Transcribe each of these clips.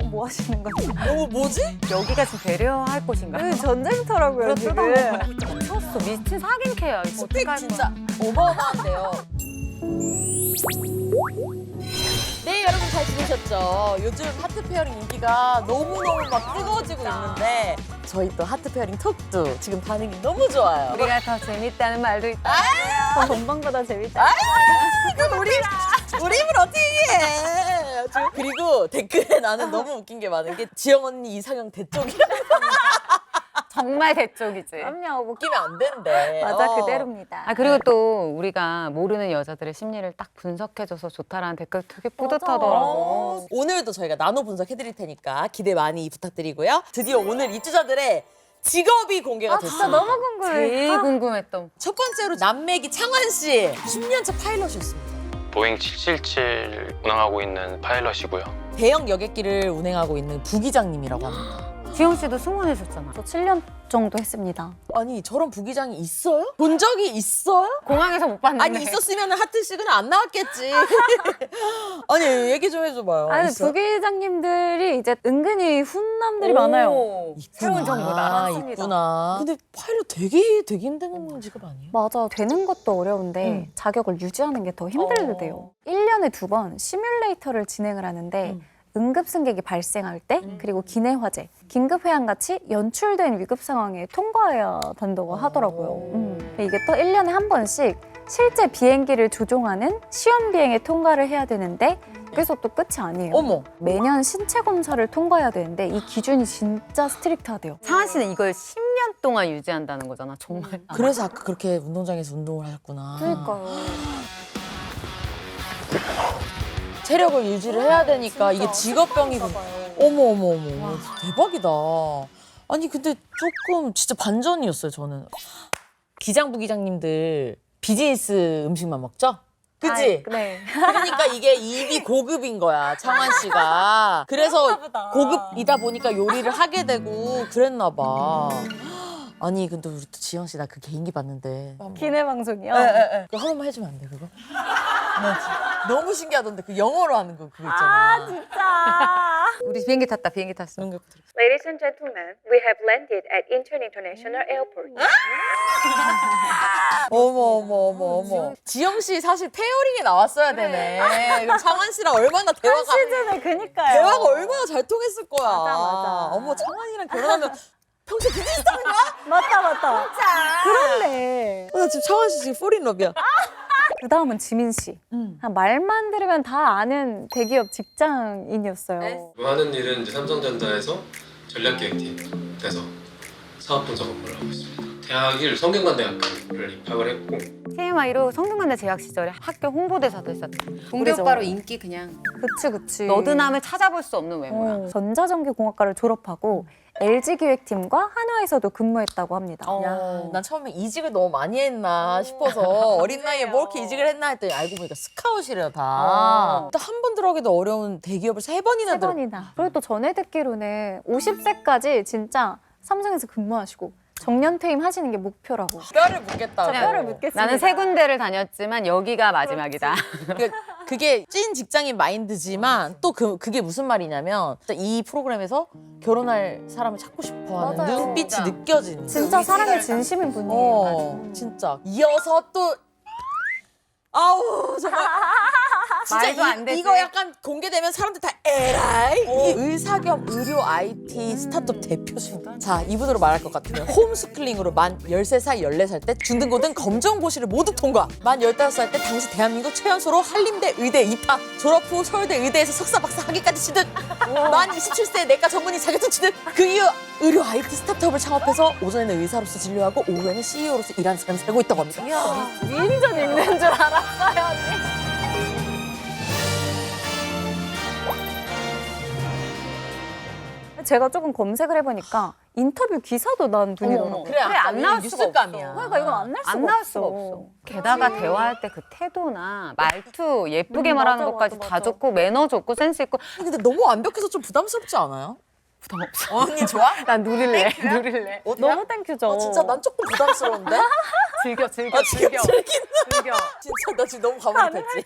지금 뭐 하시는 거죠? 뭐지? 여기가 지금 배려할 곳인가? 여기 전쟁터라고요, 지금. 미쳤어. 미친 사గిం캐야. 이거 스펙 어떡할 진짜 어마어마한데요. 네, 여러분 잘 지내셨죠? 요즘 하트 페어링 인기가 너무너무 막 뜨거워지고 있는데 저희 또 하트 페어링 톡도 지금 반응이 너무 좋아요. 우리가 더 재밌다는 말도 있다. 본방보다 재밌다. 그럼 우리 입을 어떻게 해? 그리고 댓글에 나는 너무 웃긴 게 많은 게 지영 언니 이상형 대쪽이라 정말 대쪽이지. 그럼요. 웃기면 안 된대. 맞아, 그대로입니다. 아 그리고 또 우리가 모르는 여자들의 심리를 딱 분석해줘서 좋다라는 댓글 되게 뿌듯하더라고. 오늘도 저희가 나눠 분석해드릴 테니까 기대 많이 부탁드리고요. 드디어 오늘 입주자들의 직업이 공개가 됐습니다. 진짜 너무 궁금해. 제일 궁금했던. 첫 번째로 남매기 창환 씨 10년차 파일럿이었습니다. 보잉 777 운항하고 있는 파일럿이고요. 대형 여객기를 운행하고 있는 부기장님이라고 합니다. 지영 씨도 승무원했었잖아. 저 7년 정도 했습니다. 아니 저런 부기장이 있어요? 본 적이 있어요? 공항에서 못 봤는데. 아니 있었으면 하트식은 안 나왔겠지. 아니 얘기 좀 해줘봐요. 아니, 있어요? 부기장님들이 이제 은근히 훈남들이 많아요. 새로운 정보다. 맞습니다. 있구나. 근데 파일럿 되게 힘든 직업 아니에요? 맞아, 되는 것도 어려운데 자격을 유지하는 게 더 힘들대요. 1년에 2번 시뮬레이터를 진행을 하는데 응급 승객이 발생할 때 그리고 기내 화재, 긴급 회항 같이 연출된 위급 상황에 통과해야 된다고 하더라고요. 이게 또 1년에 한 번씩 실제 비행기를 조종하는 시험 비행에 통과를 해야 되는데 그래서 또 끝이 아니에요. 어머. 매년 신체 검사를 통과해야 되는데 이 기준이 진짜 스트릭트하대요. 창한 씨는 이걸 10년 동안 유지한다는 거잖아. 정말. 그래서 아까 그렇게 운동장에서 운동을 하셨구나. 그러니까요. 체력을 유지를 해야 되니까 이게 직업병이고. 어머. 대박이다. 아니 근데 조금 진짜 반전이었어요 저는. 기장 부기장님들 비즈니스 음식만 먹죠? 그치? 네. 그러니까 이게 입이 고급인 거야 창환 씨가. 그래서 고급이다 보니까 요리를 하게 되고 그랬나 봐. 아니 근데 우리 또 지영 씨 나 그 개인기 봤는데 기내 방송이요? 그거 한 번만 해주면 안 돼 그거? 나 진짜 너무 신기하던데 그 영어로 하는 거 그거 있잖아. 진짜. 우리 비행기 탔다. 비행기 탔어. 그런 거 들었어. Ladies and gentlemen, we have landed at Incheon International Airport. 어머. 지영 씨 사실 페어링에 나왔어야 되네. 그럼 창환 씨랑 얼마나 대화가 시즌에 그니까요. 대화가 얼마나 잘 통했을 거야. 맞아. 어머 창환이랑 결혼하면 평생 비즈니스 하는 거야? 맞다. 진짜. 그렇네. 나 지금 창환 씨 지금 폴인러비야. 그 다음은 지민 씨. 말만 들으면 다 아는 대기업 직장인이었어요. 하는 일은 이제 삼성전자에서 전략기획팀 돼서 사업분 작업을 하고 있습니다. 대학 1 성균관대학교를 입학을 했고 TMI로 성균관대 재학 시절에 학교 홍보대사도 했었대. 동대 그래서. 오빠로 인기 그냥 그치. 너드남을 찾아볼 수 없는 외모야. 전자전기공학과를 졸업하고 LG기획팀과 한화에서도 근무했다고 합니다. 야, 난 처음에 이직을 너무 많이 했나 싶어서 어린 나이에 뭐 이렇게 이직을 했나 했더니 알고 보니까 스카웃이래요 다. 한 번 들어가기도 어려운 대기업을 3번이나 세 번이나. 그리고 또 전에 듣기로는 50세까지 진짜 삼성에서 근무하시고 정년퇴임 하시는 게 목표라고. 뼈를 묻겠다고. 뼈를 묻겠습니다. 나는 세 군데를 다녔지만 여기가 마지막이다. 그게 찐 직장인 마인드지만 또 그게 무슨 말이냐면 진짜 이 프로그램에서 결혼할 사람을 찾고 싶어하는 맞아요. 눈빛이 진짜. 느껴지는. 진짜 사랑이 진심인 분이에요. 진짜. 이어서 또 아우 정말 말도 안 되지. 이거 약간 공개되면 사람들 다 에라이 이 의사 겸 의료 IT 스타트업 대표십니다. 자 이분으로 말할 것 같으면 홈스쿨링으로 만 13살 14살 때 중등고등 검정고시를 모두 통과. 만 15살 때 당시 대한민국 최연소로 한림대 의대 입학. 졸업 후 서울대 의대에서 석사 박사 학위까지 취득. 만 27세에 내과 전문의 자격증 취득. 그 이후 의료 IT 스타트업을 창업해서 오전에는 의사로서 진료하고 오후에는 CEO로서 일하는 삶을 살고 있다고 합니다. 위인전 있는 줄 알았어요, 언니. 제가 조금 검색을 해보니까 인터뷰 기사도 난 분이더라고요. 그래 안 나올 수가 뉴스감이야. 그러니까 이건 안 나올 수가 없어. 게다가 대화할 때 그 태도나 말투 예쁘게 말하는 맞아, 것까지 맞아, 다 맞아. 좋고 매너 좋고 센스 있고. 근데 너무 완벽해서 좀 부담스럽지 않아요? 부담 없어. 언니 좋아? 난 누릴래. 누릴래. 어디야? 너무 땡큐죠. 진짜 난 조금 부담스러운데? 즐겨. 지금 즐긴다. 즐겨. 진짜 나 지금 너무 과몰입했지?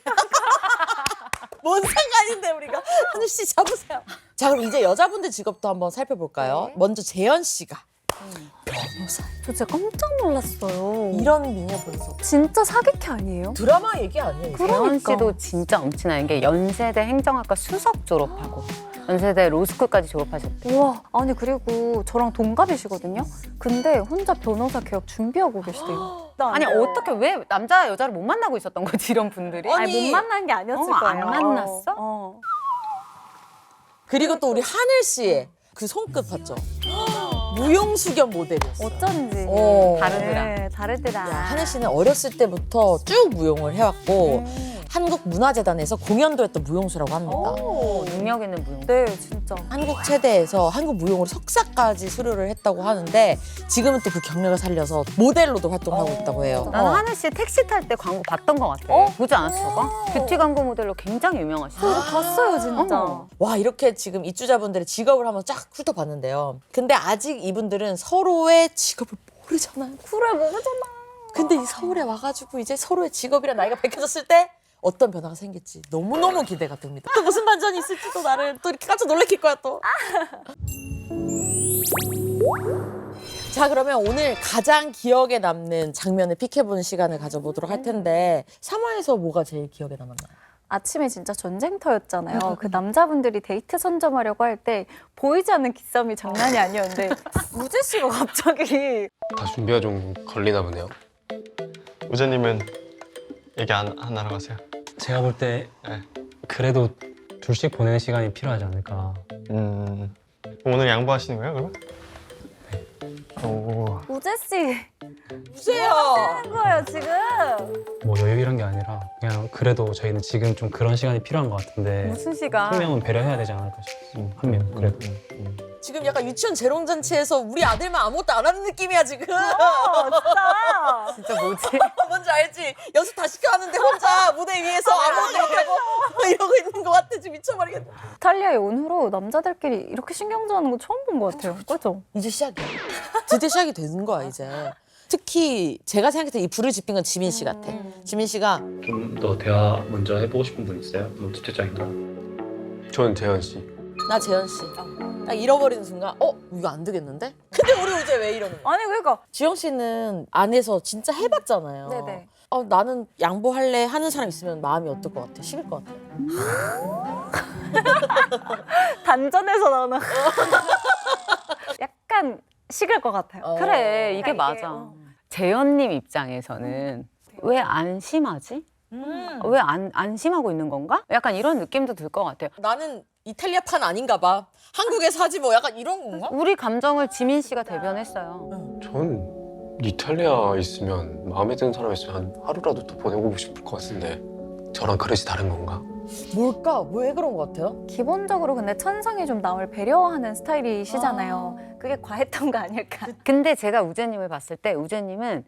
뭔 상관인데 우리가. 하늘 씨 잡으세요. 자 그럼 이제 여자분들 직업도 한번 살펴볼까요? 네. 먼저 재현 씨가 변호사. 저 진짜 깜짝 놀랐어요. 이런 미녀 분석. 진짜 사기캐 아니에요? 드라마 얘기 아니에요? 이거? 재현 그러니까. 씨도 진짜 엄친아인 게 연세대 행정학과 수석 졸업하고 연세대 로스쿨까지 졸업하셨대. 우와, 아니 그리고 저랑 동갑이시거든요. 근데 혼자 변호사 개업 준비하고 계시대요. 아니 어떻게 왜 남자 여자를 못 만나고 있었던 거지 이런 분들이? 아니, 못 만난 게 아니었을 안 거예요. 만났어? 그리고 또 우리 하늘 씨의 그 손끝 봤죠? 무용수겸 모델이었어요. 어쩐지 다르더라. 네, 다르더라. 야, 하늘 씨는 어렸을 때부터 쭉 무용을 해왔고 한국문화재단에서 공연도 했던 무용수라고 합니다. 오, 능력 있는 무용. 네, 진짜. 한국체대에서 한국무용으로 석사까지 수료를 했다고 하는데 지금은 또 그 경력을 살려서 모델로도 활동하고 있다고 해요. 나는 하늘 씨 택시 탈 때 광고 봤던 것 같아. 보지 않았어, 저거? 뷰티 광고 모델로 굉장히 유명하시죠. 봤어요, 진짜. 어머. 와 이렇게 지금 입주자분들의 직업을 한번 쫙 훑어봤는데요. 근데 아직 이분들은 서로의 직업을 모르잖아요. 그래, 모르잖아. 근데 이 서울에 와가지고 이제 서로의 직업이랑 나이가 밝혀졌을 때 어떤 변화가 생길지 너무너무 기대가 됩니다. 또 무슨 반전이 있을지도 나를 또 이렇게 깜짝 놀래킬 거야 또. 자 그러면 오늘 가장 기억에 남는 장면을 픽해보는 시간을 가져보도록 할 텐데 3화에서 뭐가 제일 기억에 남았나요? 아침에 진짜 전쟁터였잖아요. 그 남자분들이 데이트 선점하려고 할 때 보이지 않는 기싸움이 장난이 아니었는데 우재 씨가 갑자기 다 준비가 좀 걸리나 보네요. 우재님은 얘기 안 하러 가세요? 제가 볼 때 네. 그래도 둘씩 보내는 시간이 필요하지 않을까. 오늘 양보하시는 거예요, 그러면? 오, 우재 씨 보세요. 하는 거예요, 지금. 뭐 여유이란 게 아니라 그냥 그래도 저희는 지금 좀 그런 시간이 필요한 것 같은데 무슨 시간? 한 명은 배려해야 되지 않을까 싶어요. 한 명, 그래도. 지금 약간 유치원 재롱잔치에서 우리 아들만 아무것도 안 하는 느낌이야 지금. 진짜. 진짜 뭐지? 뭔지 알지? 연습 다 시켜왔는데 혼자 무대 위에서 아무것도 못하고 이러고 있는 것 같아. 지금 미쳐버리겠다. 이탈리아에 온 후로 남자들끼리 이렇게 신경전하는 거 처음 본 것 같아요. 그죠? 이제 시작이야. 드디어 시작이 되는 거야 이제. 특히 제가 생각했을 때 이 불을 지핀 건 지민 씨 같아. 지민 씨가 좀 더 대화 먼저 해보고 싶은 분 있어요? 뭐 주최장인가? 전 재현 씨. 나 재현 씨. 딱 잃어버리는 순간 이거 안 되겠는데? 근데 우리 이제 왜 이러는 거야? 아니 그러니까. 지영 씨는 안에서 진짜 해봤잖아요. 네네. 나는 양보할래 하는 사람 있으면 마음이 어떨 것 같아? 식을 것 같아? 단전에서 나오는. 약간 식을 것 같아요. 그래, 이게 이게, 맞아. 재현님 입장에서는 왜 안심하지? 왜 안심하고 있는 건가? 약간 이런 느낌도 들 것 같아요. 나는 이탈리아판 아닌가 봐. 한국에서 하지 뭐 약간 이런 건가? 우리 감정을 지민 씨가 대변했어요. 전 이탈리아 있으면 마음에 드는 사람 있으면 한 하루라도 더 보내고 싶을 것 같은데 저랑 그릇이 다른 건가? 뭘까? 왜 그런 것 같아요? 기본적으로 근데 천상에 좀 남을 배려하는 스타일이시잖아요. 그게 과했던 거 아닐까? 근데 제가 우재님을 봤을 때 우재님은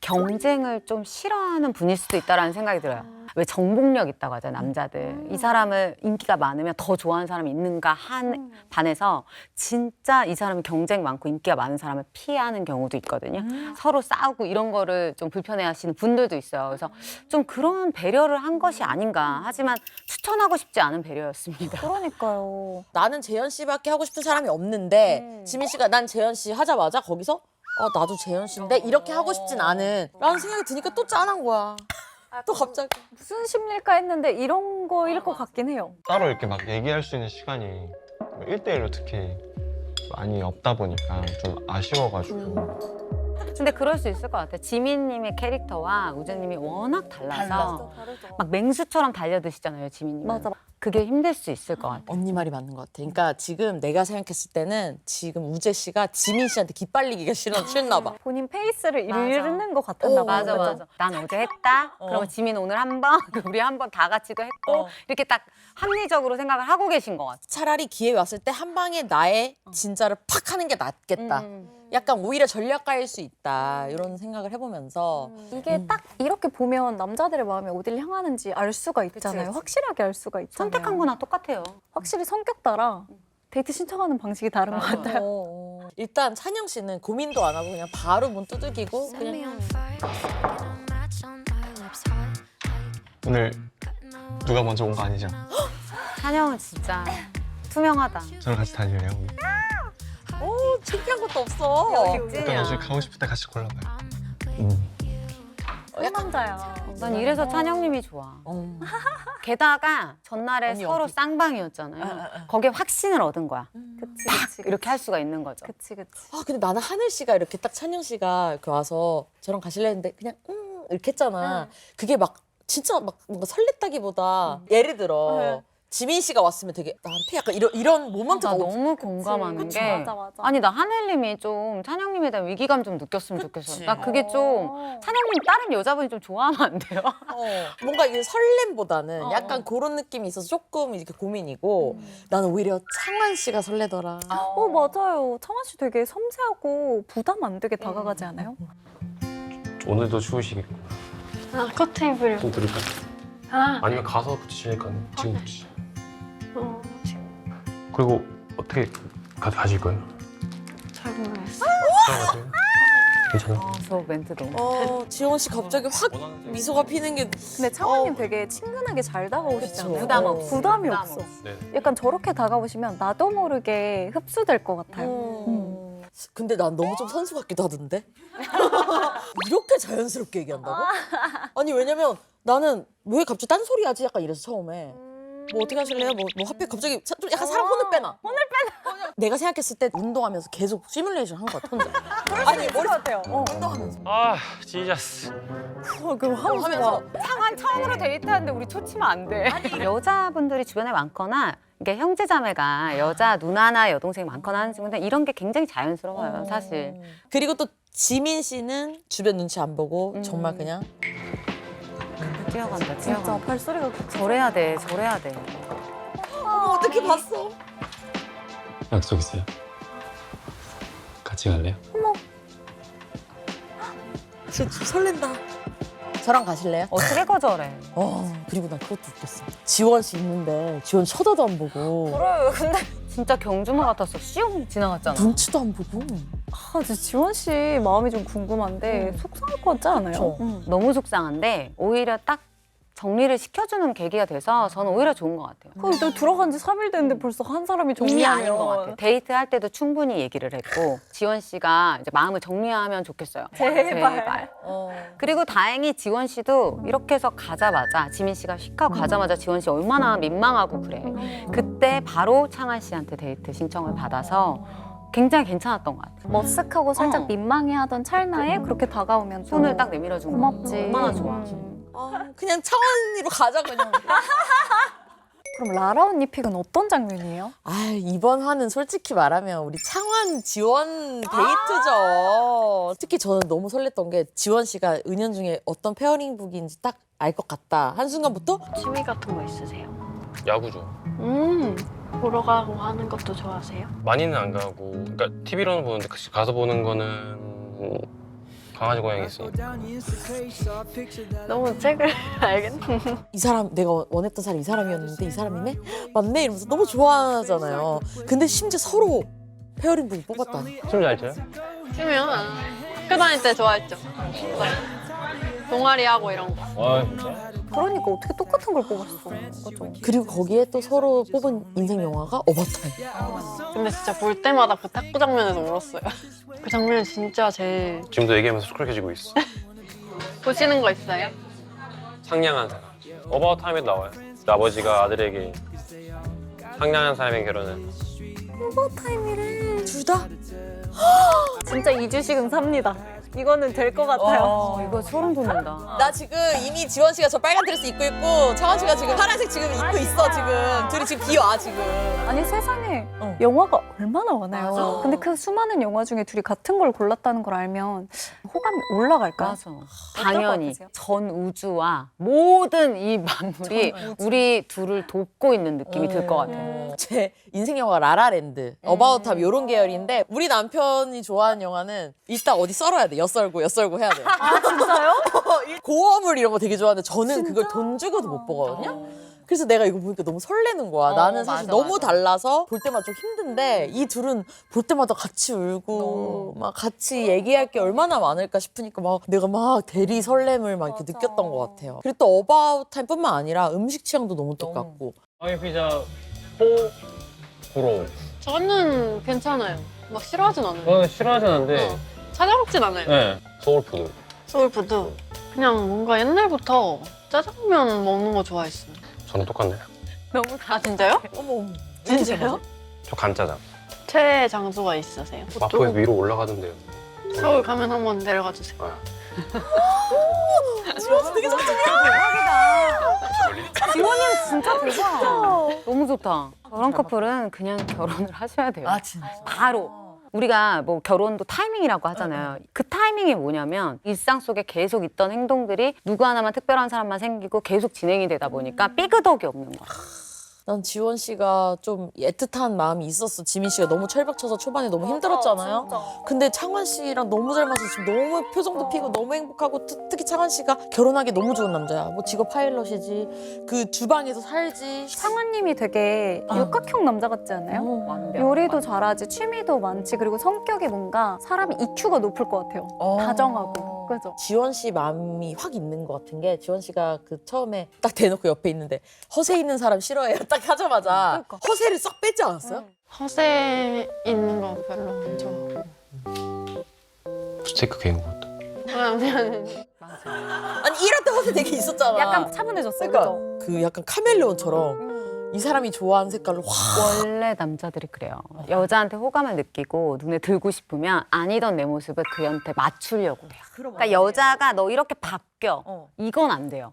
경쟁을 좀 싫어하는 분일 수도 있다라는 생각이 들어요. 왜 정복력 있다고 하잖아요, 남자들. 이 사람을 인기가 많으면 더 좋아하는 사람이 있는가 한 반에서 진짜 이 사람은 경쟁 많고 인기가 많은 사람을 피하는 경우도 있거든요. 서로 싸우고 이런 거를 좀 불편해하시는 분들도 있어요. 그래서 좀 그런 배려를 한 것이 아닌가. 하지만 추천하고 싶지 않은 배려였습니다. 그러니까요. 나는 재현 씨밖에 하고 싶은 사람이 없는데 지민 씨가 난 재현 씨 하자마자 거기서 나도 재현 씨인데 이렇게 하고 싶진 않은 라는 생각이 드니까 또 짠한 거야. 또 갑자기. 무슨 심리일까 했는데 이런 거일 것 같긴 해요. 따로 이렇게 막 얘기할 수 있는 시간이 1대1로 특히 많이 없다 보니까 좀 아쉬워가지고. 근데 그럴 수 있을 것 같아요. 지민님의 캐릭터와 우재님이 워낙 달라서 막 맹수처럼 달려드시잖아요, 지민님은. 맞아. 그게 힘들 수 있을 것 같아요. 언니 말이 맞는 것 같아. 그러니까 지금 내가 생각했을 때는 지금 우재 씨가 지민 씨한테 기빨리기가 싫나 봐. 본인 페이스를 맞아. 잃는 것 같았나 봐요. 맞아, 그죠? 맞아. 난 어제 했다. 그러면 지민 오늘 한 번, 우리 한 번 다 같이도 했고 이렇게 딱 합리적으로 생각을 하고 계신 것 같아. 차라리 기회 왔을 때 한 방에 나의 진짜를 팍 하는 게 낫겠다. 약간 오히려 전략가일 수 있다. 이런 생각을 해보면서 이게 딱 이렇게 보면 남자들의 마음이 어딜 향하는지 알 수가 있잖아요. 그치. 확실하게 알 수가 있잖아요. 선택한 거나 똑같아요. 확실히 성격 따라 데이트 신청하는 방식이 다른 것 같아요. 일단 찬영 씨는 고민도 안 하고 그냥 바로 문 두들기고 그냥 오늘 누가 먼저 온 거 아니죠? 찬영은 진짜 투명하다. 저랑 같이 다닐래요? 오, 창피한 것도 없어. 약간 나중에 가고 싶을 때 같이 골라봐요. 상남자야. 난 이래서 찬영님이 좋아. 게다가 전날에 언니 서로 여기. 쌍방이었잖아요. 거기에 확신을 얻은 거야. 그치. 이렇게 할 수가 있는 거죠. 그치. 아, 근데 나는 하늘 씨가 이렇게 딱 찬영 씨가 이렇게 와서 저랑 가실래 했는데 그냥 이렇게 했잖아. 그게 막 진짜 막 뭔가 설렜다기보다 예를 들어 지민 씨가 왔으면 되게 나한테 약간 이런 모먼트가 나 너무 공감하는 그치, 게 맞아. 아니 나 하늘님이 좀 찬영님에 대한 위기감 좀 느꼈으면 좋겠어. 그치. 나 그게 좀 찬영님 다른 여자분이 좀 좋아하면 안 돼요? 뭔가 이게 설렘보다는 약간 그런 느낌이 있어서 조금 이렇게 고민이고 나는 오히려 창완 씨가 설레더라. 맞아요. 청아 씨 되게 섬세하고 부담 안 되게 다가가지 않아요? 오늘도 추우시겠고 커트 입으려. 좀 들을까요? 아니면 가서 붙이실까요? 지금 붙이시. 그리고 어떻게 가실 거예요? 잘 모르겠어. 들어가세요? 괜찮아요? 저 멘트 너무. 지원 씨 갑자기 확 미소가 피는 게 근데 창원님 되게 친근하게 잘 다가오시잖아요. 그쵸. 부담 없이. 부담이 부담 없어. 네. 약간 저렇게 다가오시면 나도 모르게 흡수될 것 같아요. 근데 난 너무 좀 선수 같기도 하던데? 이렇게 자연스럽게 얘기한다고? 아니 왜냐면 나는 왜 갑자기 딴소리 하지? 약간 이래서 처음에 뭐 어떻게 하실래요? 뭐 하필 갑자기 좀 약간 사람 혼을 빼나? 내가 생각했을 때 운동하면서 계속 시뮬레이션 한 것 같아 혼자. 아니 머리 같아요. 운동하면서 아, 지저스. 하면서 창완 처음으로 데이트하는데 우리 초치면 안 돼. 여자분들이 주변에 많거나 이게 형제자매가 여자 누나나 여동생이 많거나 하는 친구들 이런 게 굉장히 자연스러워요, 사실. 그리고 또 지민 씨는 주변 눈치 안 보고 정말 그냥 뛰어간다, 진짜 뛰어간다. 발소리가 저래야 돼, 저래야 돼. 어떻게 봤어? 약속 있어요? 같이 갈래요? 진짜 좀 설렌다. 저랑 가실래요? 어떻게 거절해? 그리고 난 그것도 웃겼어. 지원 씨 있는데 지원 쳐다도 안 보고 그래, 근데 진짜 경주마 같았어. 슝 지나갔잖아. 눈치도 안 보고. 진짜 지원 씨 마음이 좀 궁금한데 속상할 것 같지 않아요? 그쵸. 너무 속상한데 오히려 딱 정리를 시켜주는 계기가 돼서 저는 오히려 좋은 것 같아요. 너 들어간 지 3일 됐는데 벌써 한 사람이 이미 아닌 것 정리하면 같아요. 데이트할 때도 충분히 얘기를 했고 지원 씨가 이제 마음을 정리하면 좋겠어요. 제발. 그리고 다행히 지원 씨도 이렇게 해서 가자마자 지민 씨가 휙하고 가자마자 지원 씨 얼마나 민망하고 그래. 그때 바로 창한 씨한테 데이트 신청을 받아서 굉장히 괜찮았던 것 같아요. 머쓱하고 살짝 민망해하던 찰나에 그렇게 다가오면 또 손을 딱 내밀어 준 거. 고맙지. 얼마나 좋아. 그냥 차원이로 가자 그냥. 그럼 라라 언니 픽은 어떤 장면이에요? 이번 화는 솔직히 말하면 우리 창완 지원 데이트죠. 특히 저는 너무 설렜던 게 지원 씨가 은연중에 어떤 페어링북인지 딱 알 것 같다. 한순간부터 취미 같은 거 있으세요? 야구죠. 보러 가고 하는 것도 좋아하세요? 많이는 안 가고, 그러니까 TV로는 보는데 가서 보는 거는 강아지 고양이 있으니까. 너무 책을 알겠네. 이 사람 내가 원했던 사람이 이 사람이었는데 이 사람이네? 맞네? 이러면서 너무 좋아하잖아요. 근데 심지어 서로 페어링북을 뽑았다니. 춤 잘 춰요? 춤이요? 학교 다닐 때 좋아했죠. 동아리 하고 이런 거. 와, 진짜? 그러니까 어떻게 똑같은 걸 뽑았어? 맞아. 그리고 거기에 또 서로 뽑은 인생 영화가 어바타임. 근데 진짜 볼 때마다 그 탁구 장면에서 울었어요. 그 장면 진짜 제일 지금도 얘기하면서 솔직해지고 있어. 보시는 거 있어요? 상냥한 사람. 어바웃 타임에도 나와요. 아버지가 아들에게 상냥한 사람의 결혼을. 타임이래. 둘 다? 진짜 이주식은 삽니다. 이거는 될 것 같아요. 이거 소름 돋는다. 나 지금 이미 지원 씨가 저 빨간 드레스 입고 있고 창원 씨가 지금 파란색 지금 입고 있어 지금. 둘이 지금 비와 지금. 아니 세상에 영화가 얼마나 많아요. 맞아. 근데 그 수많은 영화 중에 둘이 같은 걸 골랐다는 걸 알면 호감이 올라갈까? 맞아. 당연히 같으세요? 전 우주와 모든 이 만물이 우리 둘을 돕고 있는 느낌이 들 것 같아요. 제 인생 영화가 라라랜드, 어바웃 타임 이런 계열인데 우리 남편이 좋아하는 영화는 이따 어디 썰어야 돼. 엿썰고 해야 돼. 아 진짜요? 고어물 이런 거 되게 좋아하는데 저는 그걸 돈 주고도 못 보거든요. 그래서 내가 이거 보니까 너무 설레는 거야. 나는 사실 맞아, 너무 맞아. 달라서 볼 때마다 좀 힘든데 이 둘은 볼 때마다 같이 울고 막 같이 얘기할 게 얼마나 많을까 싶으니까 막 내가 막 대리 설렘을 막 이렇게 느꼈던 것 같아요. 그리고 또 어바웃 타임뿐만 아니라 음식 취향도 너무 똑같고 하와이 피자 호불호. 저는 괜찮아요. 막 싫어하진 않아요. 저는 싫어하진 않는데. 찾아 먹진 않아요. 네. 소울푸드. 소울푸드. 그냥 뭔가 옛날부터 짜장면 먹는 거 좋아했어요. 저는 똑같네요. 너무 아 진짜요? 어머, 진짜요? 저 간짜장. 최애 장소가 있으세요? 마포에서 위로 올라가던데요. 서울 가면 한번 데려가 주세요. 아, 지원이는 진짜 대박. 너무 좋다. 저런 커플은 그냥 결혼을 하셔야 돼요. 진짜. 바로. 우리가 뭐 결혼도 타이밍이라고 하잖아요. 그 타이밍이 뭐냐면 일상 속에 계속 있던 행동들이 누구 하나만 특별한 사람만 생기고 계속 진행이 되다 보니까 삐그덕이 없는 거야. 난 지원 씨가 좀 애틋한 마음이 있었어. 지민 씨가 너무 철벽 쳐서 초반에 너무 힘들었잖아요. 근데 창원 씨랑 너무 잘 맞아서 지금 너무 표정도 피고 너무 행복하고 특히 창원 씨가 결혼하기 너무 좋은 남자야. 뭐 직업 파일럿이지, 그 주방에서 살지. 상원님이 되게 육각형 남자 같지 않아요? 완벽. 요리도 잘하지, 취미도 많지, 그리고 성격이 뭔가 사람이 EQ가 높을 것 같아요. 다정하고. 그죠? 지원 씨 마음이 확 있는 것 같은 게 지원 씨가 그 처음에 딱 대놓고 옆에 있는데 허세 있는 사람 싫어해요. 딱 하자마자 허세를 싹 뺐지 않았어요? 허세 있는 거 별로 안 좋아하고. 스테이크 개인 것 같다. 아니 이럴 때 허세 되게 있었잖아. 약간 차분해졌어요. 그러니까 그죠? 그 약간 카멜레온처럼 이 사람이 좋아하는 색깔로 확. 원래 남자들이 그래요. 여자한테 호감을 느끼고 눈에 들고 싶으면 아니던 내 모습을 그한테 맞추려고 해요. 그러니까 여자가 너 이렇게 바뀌어. 이건 안 돼요.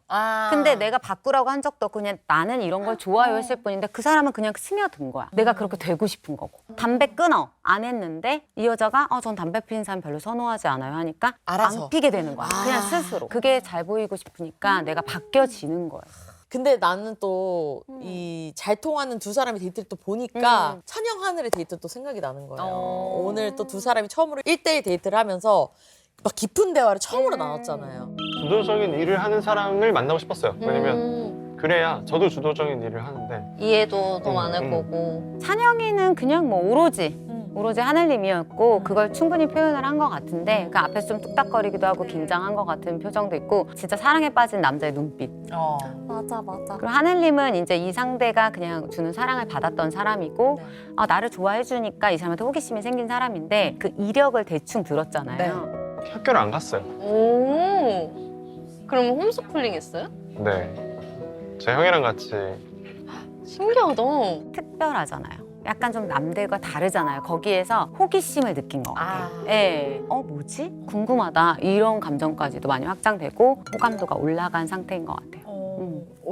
근데 내가 바꾸라고 한 적도 없고 그냥 나는 이런 걸 좋아요 했을 뿐인데 그 사람은 그냥 스며든 거야. 내가 그렇게 되고 싶은 거고. 담배 끊어. 안 했는데 이 여자가 전 담배 피는 사람 별로 선호하지 않아요 하니까 알아서. 안 피게 되는 거야. 그냥 스스로. 그게 잘 보이고 싶으니까 내가 바뀌어지는 거예요. 근데 나는 또 이 잘 통하는 두 사람의 데이트를 또 보니까 찬영 하늘의 데이트 또 생각이 나는 거예요. 오늘 또 두 사람이 처음으로 1대1 데이트를 하면서 막 깊은 대화를 처음으로 나눴잖아요. 주도적인 일을 하는 사람을 만나고 싶었어요. 왜냐면 그래야 저도 주도적인 일을 하는데 이해도 더 많을 음. 거고. 찬영이는 그냥 뭐 오로지 하늘님이었고 그걸 충분히 표현을 한 것 같은데 그 앞에서 좀 뚝딱거리기도 하고 긴장한 것 같은 표정도 있고 진짜 사랑에 빠진 남자의 눈빛. 맞아. 그리고 하늘님은 이제 이 상대가 그냥 주는 사랑을 받았던 사람이고 나를 좋아해 주니까 이 사람한테 호기심이 생긴 사람인데 그 이력을 대충 들었잖아요. 학교를 안 갔어요. 오. 그럼 홈스쿨링 했어요? 네. 제 형이랑 같이 신기하다. 특별하잖아요. 약간 좀 남들과 다르잖아요. 거기에서 호기심을 느낀 것 같아요. 예. 뭐지? 궁금하다. 이런 감정까지도 많이 확장되고 호감도가 올라간 상태인 것 같아요.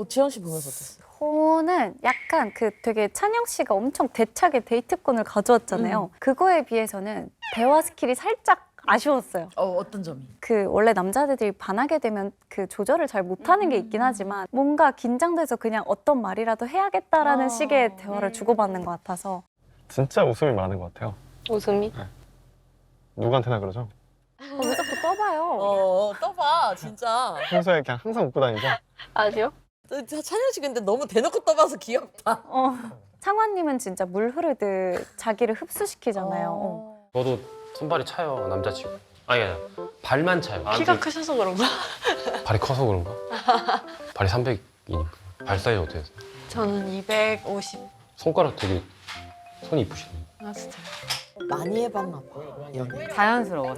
지원 씨 보면서 어땠어요? 저는 약간 그 되게 찬영 씨가 엄청 대차게 데이트권을 가져왔잖아요. 그거에 비해서는 대화 스킬이 살짝 아쉬웠어요. 어떤 점이? 그 원래 남자들이 반하게 되면 그 조절을 잘 못하는 게 있긴 하지만 뭔가 긴장돼서 그냥 어떤 말이라도 해야겠다라는 식의 대화를 주고받는 것 같아서 진짜 웃음이 많은 것 같아요. 웃음이? 누구한테나 그러죠. 왜 자꾸 떠봐요. 떠봐 진짜. 평소에 그냥 항상 웃고 다니죠. 아니요? 찬영 씨 근데 너무 대놓고 떠봐서 귀엽다. 창환님은 진짜 물 흐르듯 자기를 흡수시키잖아요. 저도 손발이 차요, 남자치고. 아니, 발만 차요. 키가 크셔서 그런가? 발이 커서 그런가? 발이 300이니까. 발 사이즈 어때요? 저는 250. 손가락 되게 손이 이쁘시네. 아 진짜요? 많이 해봤나 봐. 연애. 자연스러워.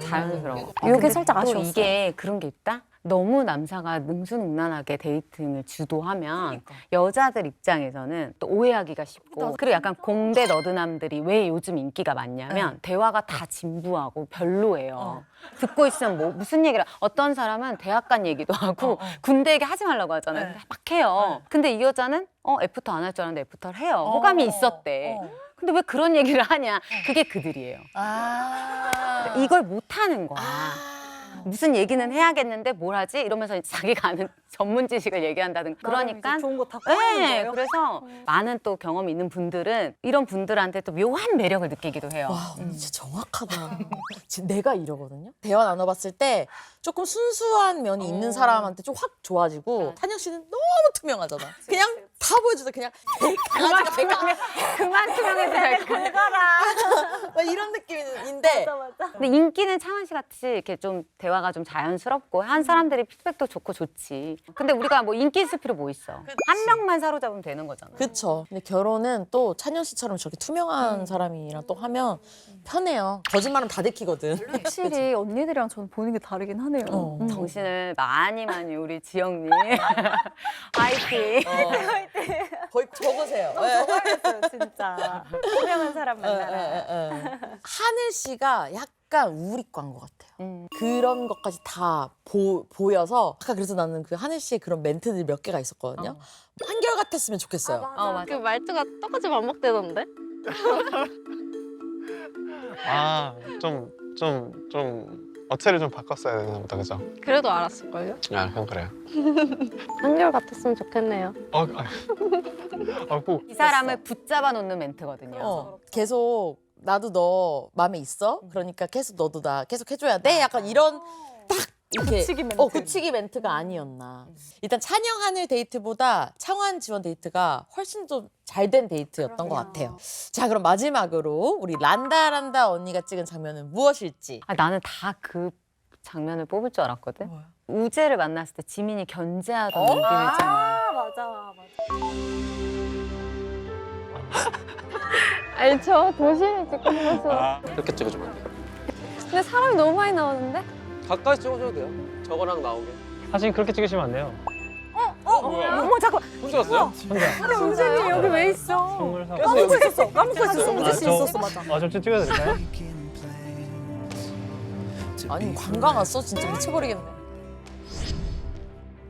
이게 근데 살짝 또 아쉬웠어요. 이게 그런 게 있다? 너무 남자가 능수능란하게 데이팅을 주도하면 여자들 입장에서는 또 오해하기가 쉽고 그리고 약간 공대 너드남들이 왜 요즘 인기가 많냐면 대화가 다 진부하고 별로예요. 듣고 있으면 뭐 무슨 얘기를 어떤 사람은 대학 간 얘기도 하고 군대 얘기 하지 말라고 하잖아요. 막 해요. 근데 이 여자는 애프터 안 할 줄 알았는데 애프터를 해요. 호감이 있었대. 근데 왜 그런 얘기를 하냐? 그게 그들이에요. 이걸 못하는 거야. 무슨 얘기는 해야겠는데 뭘 하지? 이러면서 자기가 아는 전문 지식을 얘기한다든가 그러니까 좋은 거다 네, 그래서 많은 또 경험이 있는 분들은 이런 분들한테 또 묘한 매력을 느끼기도 해요. 와 언니 진짜 정확하다. 지금 내가 이러거든요. 대화 나눠봤을 때 조금 순수한 면이 있는 사람한테 좀 확 좋아지고 찬영 씨는 너무 투명하잖아. 그냥 다 보여주다 그냥 강아지가 그만 투명해도 될 거야. 막 이런 느낌인데 근데 인기는 창원 씨 같이 이렇게 좀 대화가 좀 자연스럽고 한 사람들이 피드백도 좋고 좋지. 근데 우리가 뭐 인기 있을 필요 뭐 있어. 한 명만 사로잡으면 되는 거잖아. 그쵸. 근데 결혼은 또 찬현 씨처럼 저렇게 투명한 사람이랑 또 하면 편해요. 거짓말은 다 들키거든. 확실히 언니들이랑 저는 보는 게 다르긴 하네요. 정신을 많이 우리 지영님 화이팅. 거의 적으세요. 좋아했어요, 진짜. 투명한 사람 만나라. 하늘 씨가 약간 우리과인 것 같아요. 그런 것까지 다 보여서 아까 그래서 나는 그 하늘 씨의 그런 멘트들 몇 개가 있었거든요. 한결 같았으면 좋겠어요. 맞아. 그 말투가 똑같이 반복되던데? 좀 어체를 좀 바꿨어야 되나 보다, 그죠? 그래도 알았을걸요? 아, 그건 그래요. 한결 같았으면 좋겠네요. 꼭 이 사람을 붙잡아 놓는 멘트거든요. 계속 나도 너 마음에 있어? 그러니까 계속 너도 나 계속 해줘야 돼? 약간 이런 딱 이렇게 굳히기 멘트가 아니었나. 일단 찬영 하늘 데이트보다 창원 지원 데이트가 훨씬 좀 잘 된 데이트였던 것 같아요. 자, 그럼 마지막으로 우리 란다 언니가 찍은 장면은 무엇일지. 나는 다 그 장면을 뽑을 줄 알았거든. 우재를 만났을 때 지민이 견제하던 눈빛 있잖아. 맞아. 알죠? 도시를 찍고 싶어서. 이렇게 찍어주면 안 돼요? 근데 사람이 너무 많이 나오는데? 가까이 찍어줘도 돼요. 저거랑 나오게. 사진 그렇게 찍으시면 안 돼요. 어머, 잠깐. 혼자 왔어요? 혼자 우재님 여기 왜 있어? 선물 사고. 깼어요, 여기. 까먹고 있었어. 우재 씨 있었어, 맞아. 좀 찍어드릴까요? 아니 관광 왔어? 진짜 미쳐버리겠네.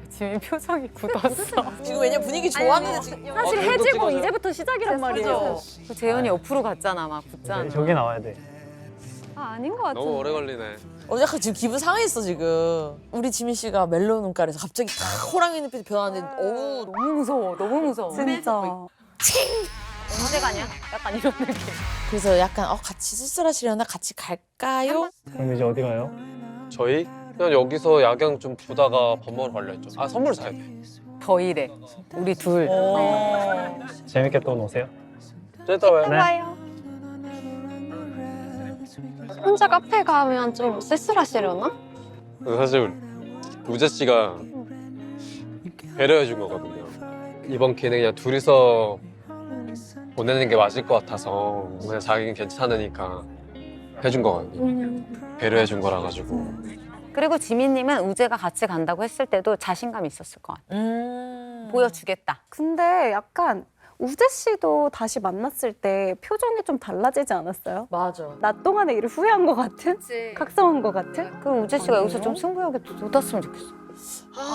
지민 표정이 굳었어. 지금 왜냐면 분위기 좋았는데 지금. 사실 해지고 이제부터 시작이란 말이에요. 그 재현이 옆으로 갔잖아, 막 붙잖아. 저기 나와야 돼. 아닌 것 같은데. 너무 오래 걸리네. 약간 지금 기분 상했어 지금. 우리 지민 씨가 멜로 눈깔에서 갑자기 딱 호랑이 눈빛이 변하는데 어우 너무 무서워, 너무 무서워. 진짜. 언제 가냐? 약간 이런 느낌. 그래서 약간 같이 쓸쓸하시려나 같이 갈까요? 그럼 이제 어디 가요? 저희 그냥 여기서 야경 좀 보다가 밥 먹으러 가려 했죠. 아, 선물 사야 돼. 더 이래. 우리 둘. 재밌게 또 노세요. 좀 이따 와요. 봐요. 혼자 카페 가면 좀 쓸쓸하시려나? 사실 우재 씨가 배려해 준 거거든요. 이번 기회는 그냥 둘이서 보내는 게 맞을 것 같아서 그냥 자기는 괜찮으니까 해준 거거든요. 배려해 준 거라 가지고. 그리고 지민님은 우재가 같이 간다고 했을 때도 자신감이 있었을 것 같아. 보여주겠다. 근데 약간 우재 씨도 다시 만났을 때 표정이 좀 달라지지 않았어요? 맞아. 낮 동안의 일을 후회한 것 같은? 각성한 것 같은? 그럼 우재 씨가 여기서 좀 승부욕에 돋았으면 좋겠어.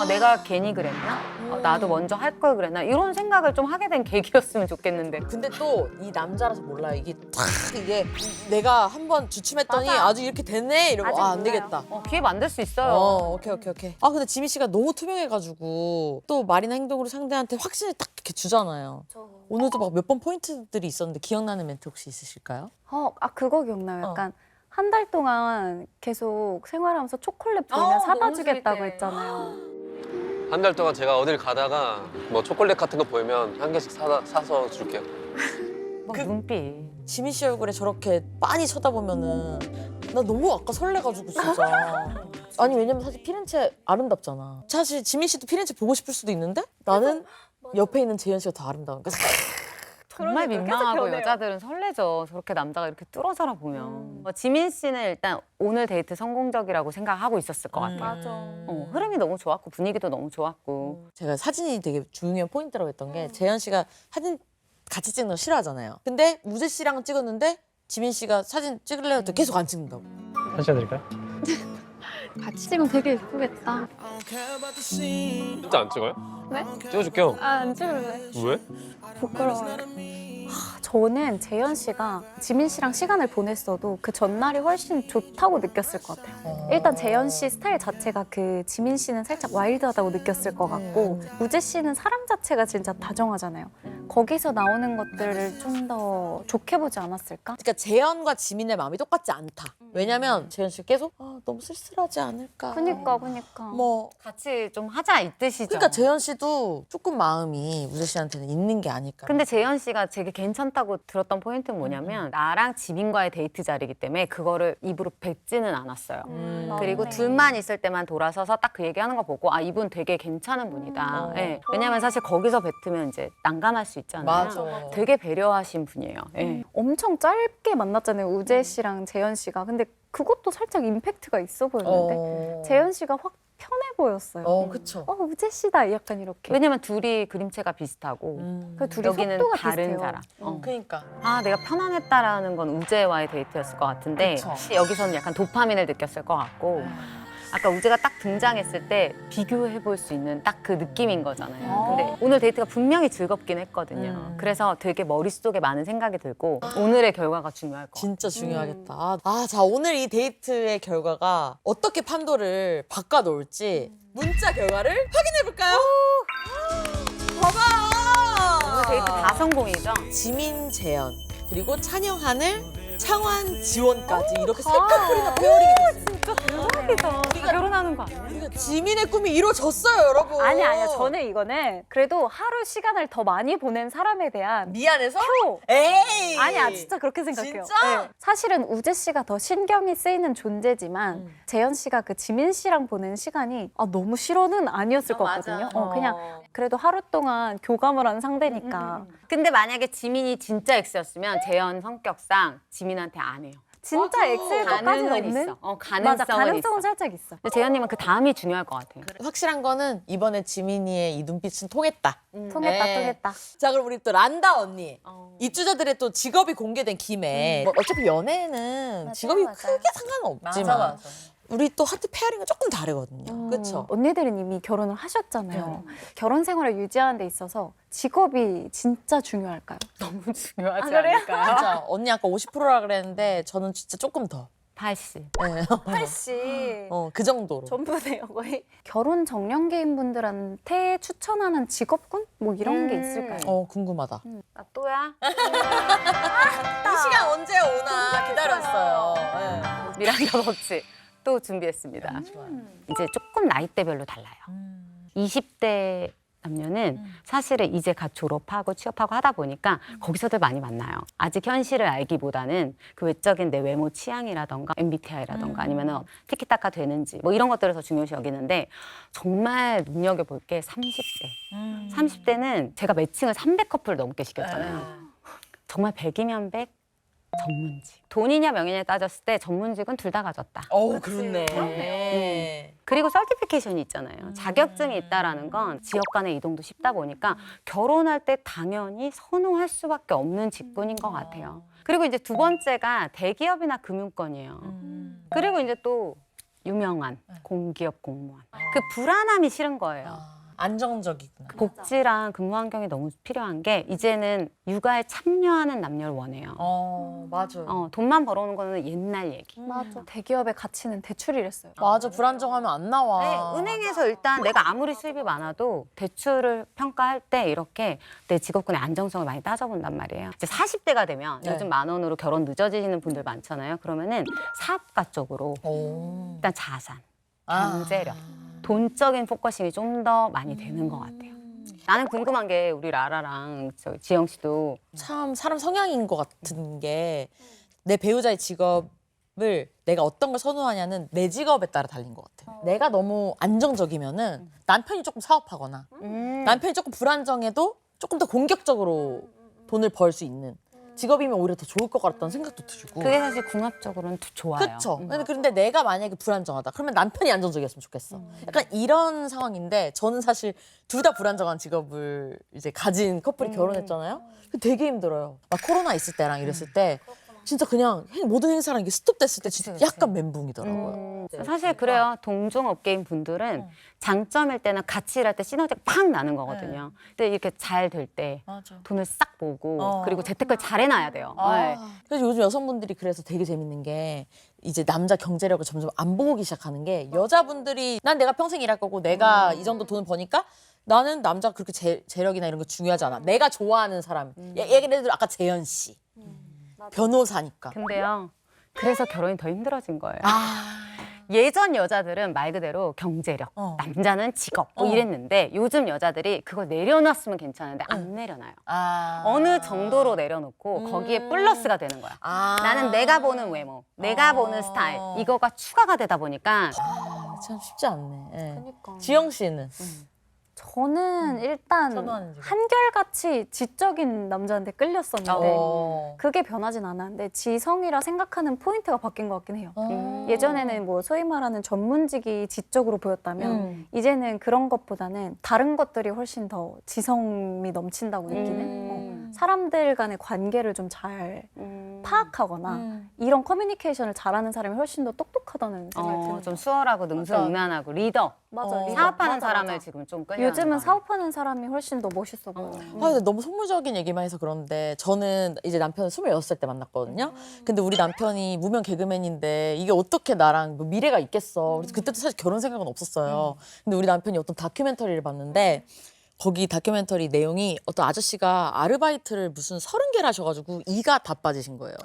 내가 괜히 그랬나? 나도 먼저 할 걸 그랬나? 이런 생각을 좀 하게 된 계기였으면 좋겠는데. 근데 또 이 남자라서 몰라요. 이게 탁 이게 내가 한번 주춤했더니 맞아. 아주 이렇게 됐네 이러고 아직 안 몰라요. 되겠다. 기회 만들 수 있어요. 오케이. 근데 지민 씨가 너무 투명해가지고 또 말이나 행동으로 상대한테 확신을 딱 이렇게 주잖아요. 오늘도 막 몇 번 포인트들이 있었는데 기억나는 멘트 혹시 있으실까요? 그거 기억나요. 약간 한 달 동안 계속 생활하면서 초콜릿 보이면 사다 너무 주겠다고 스윗해. 했잖아요. 한 달 동안 제가 어딜 가다가 뭐 초콜릿 같은 거 보이면 한 개씩 사서 줄게요. 막 눈빛. 지민 씨 얼굴에 저렇게 빤히 쳐다보면은 나 너무 아까 설레가지고 진짜. 아니 왜냐면 사실 피렌체 아름답잖아. 사실 지민 씨도 피렌체 보고 싶을 수도 있는데 나는 옆에 있는 재현 씨가 더 아름다우니까. 정말 그러니까 민망하고 계속 변해요. 여자들은 설레죠. 저렇게 남자가 이렇게 뚫어져라 보면. 지민 씨는 일단 오늘 데이트 성공적이라고 생각하고 있었을 것 같아요. 맞아. 흐름이 너무 좋았고 분위기도 너무 좋았고. 제가 사진이 되게 중요한 포인트라고 했던 게 재현 씨가 사진 같이 찍는 거 싫어하잖아요. 근데 우재 씨랑 찍었는데 지민 씨가 사진 찍으려고 해도 계속 안 찍는다고. 사진 찍어드릴까요? 같이 찍으면 되게 예쁘겠다. 진짜 안 찍어요? 네? 찍어줄게요. 안 찍을래. 왜? 부끄러워요. 저는 재현 씨가 지민 씨랑 시간을 보냈어도 그 전날이 훨씬 좋다고 느꼈을 것 같아요. 일단 재현 씨 스타일 자체가 그 지민 씨는 살짝 와일드하다고 느꼈을 것 같고 우재 씨는 사람 자체가 진짜 다정하잖아요. 거기서 나오는 것들을 좀 더 좋게 보지 않았을까? 그러니까 재현과 지민의 마음이 똑같지 않다. 왜냐면 재현 씨 계속 너무 쓸쓸하지 않을까. 그니까. 뭐 같이 좀 하자 이 뜻이죠. 그러니까 재현 씨도 조금 마음이 우재 씨한테는 있는 게 아닐까. 근데 재현 씨가 되게 괜찮다고 들었던 포인트는 뭐냐면 나랑 지민과의 데이트 자리이기 때문에 그거를 입으로 뱉지는 않았어요. 그리고 맞네. 둘만 있을 때만 돌아서서 딱 그 얘기하는 거 보고 아 이분 되게 괜찮은 분이다. 예. 왜냐면 사실 거기서 뱉으면 이제 난감할 수 있잖아요. 맞아. 되게 배려하신 분이에요. 예. 엄청 짧게 만났잖아요. 우재 씨랑 재현 씨가. 근데 그것도 살짝 임팩트가 있어 보였는데 재현 씨가 확 편해 보였어요. 그쵸. 우재 씨다 약간 이렇게. 왜냐면 둘이 그림체가 비슷하고 그 둘이 여기는 속도가 다른 비슷해요. 사람. 그러니까. 아 내가 편안했다라는 건 우재와의 데이트였을 것 같은데 그쵸. 여기서는 약간 도파민을 느꼈을 것 같고 아까 우재가 딱 등장했을 때 비교해 볼 수 있는 딱 그 느낌인 거잖아요. 근데 오늘 데이트가 분명히 즐겁긴 했거든요. 그래서 되게 머릿속에 많은 생각이 들고 오늘의 결과가 중요할 것 같아요. 진짜 중요하겠다. 자, 오늘 이 데이트의 결과가 어떻게 판도를 바꿔놓을지 문자 결과를 확인해볼까요? 봐봐! 오늘 데이트 다 성공이죠? 지민, 재현, 그리고 찬영, 하늘, 창환, 지원까지 이렇게 세 커플이나 페어링이 됐습니다. 대박이다. 우리가 결혼하는 거 아니야? 그러니까 지민의 꿈이 이루어졌어요, 여러분. 아니야. 저는 이거는 그래도 하루 시간을 더 많이 보낸 사람에 대한 미안해서? 표. 에이! 아니야, 진짜 그렇게 생각해요. 진짜? 네. 사실은 우재 씨가 더 신경이 쓰이는 존재지만 재현 씨가 그 지민 씨랑 보낸 시간이 너무 싫어는 아니었을 것 같거든요. 그냥 그래도 하루 동안 교감을 한 상대니까 근데 만약에 지민이 진짜 X였으면 재현 성격상 지민한테 안 해요. 진짜 X일 것까지는 가능은 없는? 있어. 가능성은 맞아, 가능성은 있어. 살짝 있어. 근데 재현님은 그 다음이 중요할 것 같아요. 확실한 거는 이번에 지민이의 이 눈빛은 통했다. 통했다, 네. 통했다. 자, 그럼 우리 또 란다 언니. 입주자들의 또 직업이 공개된 김에 뭐 어차피 연애는 직업이 맞아요. 크게 상관은 없지만 우리 또 하트 페어링은 조금 다르거든요. 그렇죠? 언니들은 이미 결혼을 하셨잖아요. 결혼 생활을 유지하는 데 있어서 직업이 진짜 중요할까요? 너무 중요하지 그래요? 않을까요? 진짜 언니 아까 50%라 그랬는데 저는 진짜 조금 더. 80. 네. 80. 그 정도로. 전부네요, 거의. 결혼 정년기인 분들한테 추천하는 직업군? 뭐 이런 게 있을까요? 궁금하다. 나 또야? 이 시간 언제 오나 기다렸어요. 네. 미란다 법칙 또 준비했습니다. 이제 조금 나이대별로 달라요. 20대 남녀는 사실은 이제 갓 졸업하고 취업하고 하다 보니까 거기서들 많이 만나요. 아직 현실을 알기보다는 그 외적인 내 외모 취향이라던가 MBTI라던가 아니면은 티키타카 되는지 뭐 이런 것들을 더 중요시 여기는데 정말 눈여겨볼 게 30대. 30대는 제가 매칭을 300커플 넘게 시켰잖아요. 정말 100이면 100 전문직. 돈이냐 명예냐 따졌을 때 전문직은 둘 다 가졌다. 그렇네. 그리고 서티피케이션이 있잖아요. 자격증이 있다라는 건 지역 간의 이동도 쉽다 보니까 결혼할 때 당연히 선호할 수밖에 없는 직군인 것 같아요. 그리고 이제 두 번째가 대기업이나 금융권이에요. 그리고 이제 또 유명한 공기업 공무원. 그 불안함이 싫은 거예요. 안정적이구나. 복지랑 근무 환경이 너무 필요한 게 이제는 육아에 참여하는 남녀를 원해요. 맞아요. 돈만 벌어오는 거는 옛날 얘기. 맞아. 대기업의 가치는 대출이랬어요. 맞아, 불안정하면 안 나와. 네, 은행에서 일단 내가 아무리 수입이 많아도 대출을 평가할 때 이렇게 내 직업군의 안정성을 많이 따져본단 말이에요. 이제 40대가 되면 네. 요즘 만 원으로 결혼 늦어지시는 분들 많잖아요. 그러면은 사업가 쪽으로 일단 자산, 경제력, 돈적인 포커싱이 좀 더 많이 되는 것 같아요. 나는 궁금한 게 우리 라라랑 지영 씨도 참 사람 성향인 것 같은 게 내 배우자의 직업을 내가 어떤 걸 선호하냐는 내 직업에 따라 달린 것 같아요. 내가 너무 안정적이면은 남편이 조금 사업하거나 남편이 조금 불안정해도 조금 더 공격적으로 돈을 벌 수 있는 직업이면 오히려 더 좋을 것 같다는 생각도 들고. 그게 사실 궁합적으로는 좋아요. 그렇죠. 그런데 내가 만약에 불안정하다. 그러면 남편이 안정적이었으면 좋겠어. 약간 이런 상황인데 저는 사실 둘 다 불안정한 직업을 이제 가진 커플이 결혼했잖아요. 되게 힘들어요. 막 코로나 있을 때랑 이랬을 때 진짜 그냥 모든 행사랑 이게 스톱됐을 때 진짜 약간 멘붕이더라고요. 사실 그래요. 동종업계인 분들은 장점일 때는 같이 일할 때 시너지가 팍 나는 거거든요. 근데 이렇게 잘 될 때 돈을 싹 모으고 그리고 재테크를 잘 해놔야 돼요. 네. 그래서 요즘 여성분들이 그래서 되게 재밌는 게 이제 남자 경제력을 점점 안 보기 시작하는 게 여자분들이 난 내가 평생 일할 거고 내가 이 정도 돈을 버니까 나는 남자가 그렇게 재력이나 이런 거 중요하지 않아. 내가 좋아하는 사람. 예를 들어 아까 재현 씨. 변호사니까. 근데요. 그래서 결혼이 더 힘들어진 거예요. 아. 예전 여자들은 말 그대로 경제력, 남자는 직업 뭐 이랬는데 요즘 여자들이 그걸 내려놨으면 괜찮은데 안 내려놔요. 아. 어느 정도로 내려놓고 거기에 플러스가 되는 거야. 아. 나는 내가 보는 외모, 내가 보는 스타일 이거가 추가가 되다 보니까 참 쉽지 않네. 예. 그러니까. 지영 씨는 저는 일단 선호하는 직업. 한결같이 지적인 남자한테 끌렸었는데 어. 그게 변하진 않았는데 지성이라 생각하는 포인트가 바뀐 것 같긴 해요. 어. 예전에는 뭐 소위 말하는 전문직이 지적으로 보였다면 이제는 그런 것보다는 다른 것들이 훨씬 더 지성이 넘친다고 느끼는 사람들 간의 관계를 좀 잘 파악하거나 이런 커뮤니케이션을 잘하는 사람이 훨씬 더 똑똑하다는 생각이 들어요. 좀 수월하고 능수능란하고 리더, 맞아, 리더. 사업하는 맞아, 사람을 맞아. 지금 좀 끌려. 요즘은 사업하는 사람이 훨씬 더 멋있어 보여요. 아, 근데 너무 속물적인 얘기만 해서 그런데 저는 이제 남편을 26살 때 만났거든요. 근데 우리 남편이 무명 개그맨인데 이게 어떻게 나랑 뭐 미래가 있겠어. 그래서 그때도 사실 결혼 생각은 없었어요. 근데 우리 남편이 어떤 다큐멘터리를 봤는데 거기 다큐멘터리 내용이 어떤 아저씨가 아르바이트를 무슨 30개를 하셔가지고 이가 다 빠지신 거예요.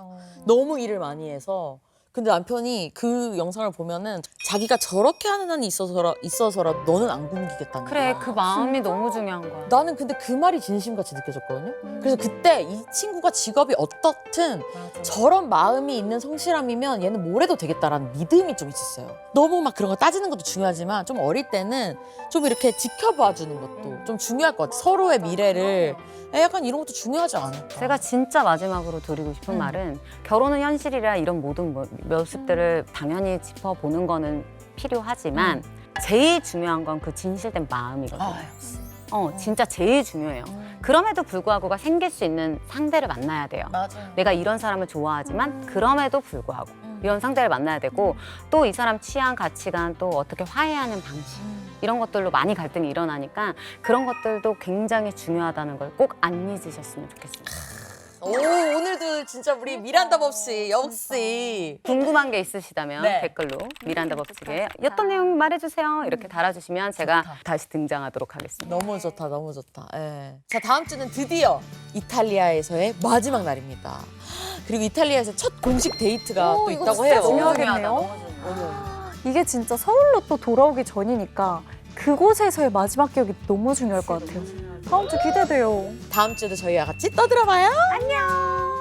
너무 일을 많이 해서. 근데 남편이 그 영상을 보면은 자기가 저렇게 하는 한이 있어서라도 너는 안 굶기겠다는 그래, 거야. 그 마음이 너무 중요한 거야. 나는 근데 그 말이 진심같이 느껴졌거든요. 그래서 그때 이 친구가 직업이 어떻든 저런 마음이 있는 성실함이면 얘는 뭘 해도 되겠다라는 믿음이 좀 있었어요. 너무 막 그런 거 따지는 것도 중요하지만 좀 어릴 때는 좀 이렇게 지켜봐 주는 것도 좀 중요할 것 같아요. 서로의 미래를 약간 이런 것도 중요하지 않을까. 제가 진짜 마지막으로 드리고 싶은 말은 결혼은 현실이라 이런 모든 모습들을 당연히 짚어보는 거는 필요하지만 제일 중요한 건 그 진실된 마음이거든요. 진짜 제일 중요해요. 그럼에도 불구하고가 생길 수 있는 상대를 만나야 돼요. 맞아요. 내가 이런 사람을 좋아하지만 그럼에도 불구하고 이런 상대를 만나야 되고 또 이 사람 취향, 가치관 또 어떻게 화해하는 방식 이런 것들로 많이 갈등이 일어나니까 그런 것들도 굉장히 중요하다는 걸 꼭 안 잊으셨으면 좋겠습니다. 오, 오늘도 진짜 우리 미란다 법씨 역시 궁금한 게 있으시다면 네. 댓글로 미란다 법칙에 어떤 내용 말해주세요 이렇게 달아주시면 제가 다시 등장하도록 하겠습니다. 너무 좋다, 너무 좋다. 예. 자, 다음 주는 드디어 이탈리아에서의 마지막 날입니다. 그리고 이탈리아에서 첫 공식 데이트가 또 이거 있다고 진짜 해요. 중요하겠네요. 이게 진짜 서울로 또 돌아오기 전이니까 그곳에서의 마지막 기억이 너무 중요할 것 같아요. 다음 주 기대돼요. 다음 주에도 저희와 같이 떠들어봐요. 안녕.